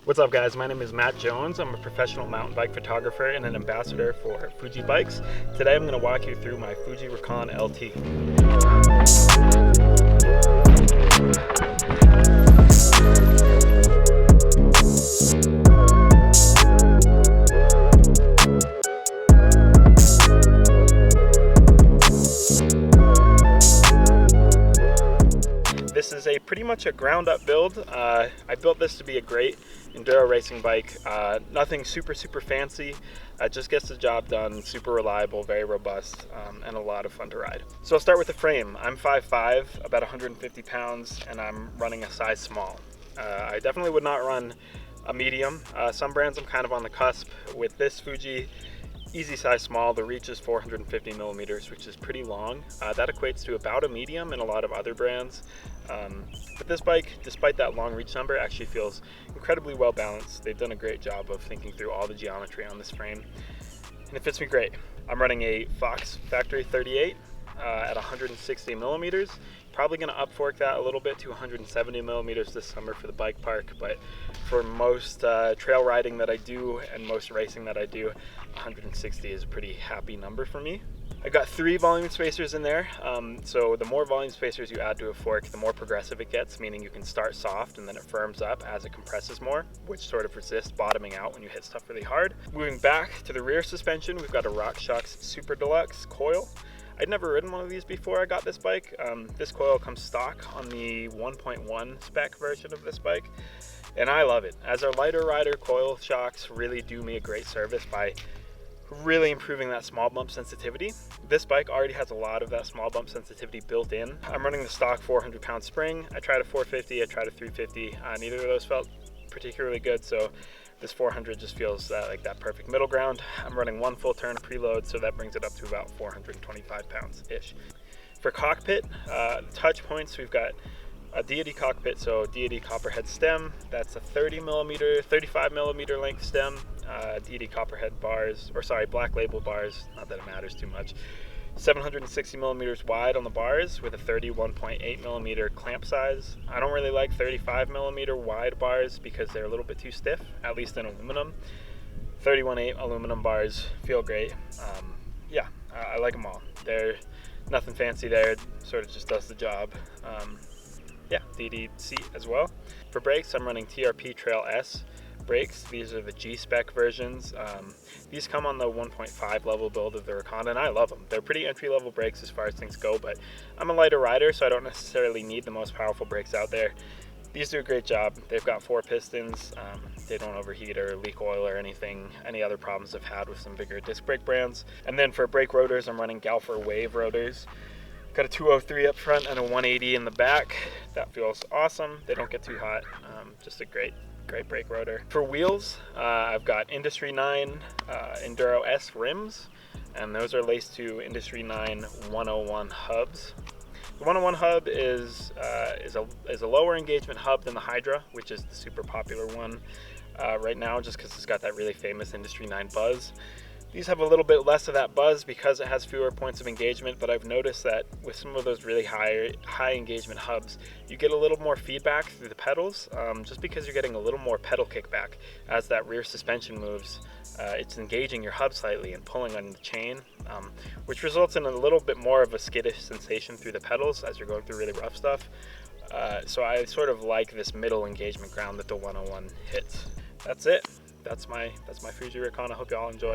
What's up guys, my name is Matt Jones. I'm a professional mountain bike photographer and an ambassador for Fuji Bikes. Today I'm going to walk you through my Fuji Rakan LT. This is pretty much a ground up build. I built this to be a great enduro racing bike. Nothing super fancy. Just gets the job done, super reliable, very robust, and a lot of fun to ride. So I'll start with the frame. I'm 5'5", about 150 pounds, and I'm running a size small. I definitely would not run a medium. Some brands I'm kind of on the cusp. With this Fuji, easy size small. The reach is 450 millimeters, which is pretty long. That equates to about a medium in a lot of other brands. But this bike, despite that long reach number, actually feels incredibly well balanced. They've done a great job of thinking through all the geometry on this frame, and it fits me great. I'm running a Fox Factory 38 at 160 millimeters. Probably going to upfork that a little bit to 170 millimeters this summer for the bike park, but for most trail riding that I do and most racing that I do, 160 is a pretty happy number for me. I got 3 volume spacers in there, so the more volume spacers you add to a fork, the more progressive it gets, meaning you can start soft and then it firms up as it compresses more, which sort of resists bottoming out when you hit stuff really hard. Moving back to the rear suspension, we've got a RockShox Super Deluxe coil. I'd never ridden one of these before I got this bike. This coil comes stock on the 1.1 spec version of this bike, and I love it. As a lighter rider, coil shocks really do me a great service by really improving that small bump sensitivity. This bike already has a lot of that small bump sensitivity built in. I'm running the stock 400 pound spring. I tried a 450, I tried a 350. Neither of those felt particularly good, so this 400 just feels like that perfect middle ground. I'm running 1 full turn preload, so that brings it up to about 425 pounds-ish. For Cockpit, touch points, we've got a Deity Cockpit, so Deity Copperhead stem. That's a 35 millimeter length stem. Deity Copperhead bars, Black Label bars, not that it matters too much. 760 millimeters wide on the bars with a 31.8 millimeter clamp size. I don't really like 35 millimeter wide bars because they're a little bit too stiff, at least in aluminum. 31.8 aluminum bars feel great. Yeah, I like them all. They're nothing fancy there, it sort of just does the job. Yeah, Deity seat as well. For brakes, I'm running TRP Trail S brakes. These are the G-Spec versions. These come on the 1.5 level build of the Rakan, and I love them. They're pretty entry-level brakes as far as things go, but I'm a lighter rider, so I don't necessarily need the most powerful brakes out there. These do a great job. They've got 4 pistons. They don't overheat or leak oil or any other problems I've had with some bigger disc brake brands. And then for brake rotors, I'm running Galfer Wave rotors. Got a 203 up front and a 180 in the back. That feels awesome. They don't get too hot. Just a great brake rotor. For wheels, I've got Industry 9 Enduro S rims, and those are laced to Industry 9 101 hubs. The 101 hub is a lower engagement hub than the Hydra, which is the super popular one right now, just because it's got that really famous Industry 9 buzz. These have a little bit less of that buzz because it has fewer points of engagement, but I've noticed that with some of those really high engagement hubs, you get a little more feedback through the pedals, just because you're getting a little more pedal kickback as that rear suspension moves. It's engaging your hub slightly and pulling on the chain, which results in a little bit more of a skittish sensation through the pedals as you're going through really rough stuff. So I sort of like this middle engagement ground that the 101 hits. That's it. That's my Fuji Rakan. I hope you all enjoy.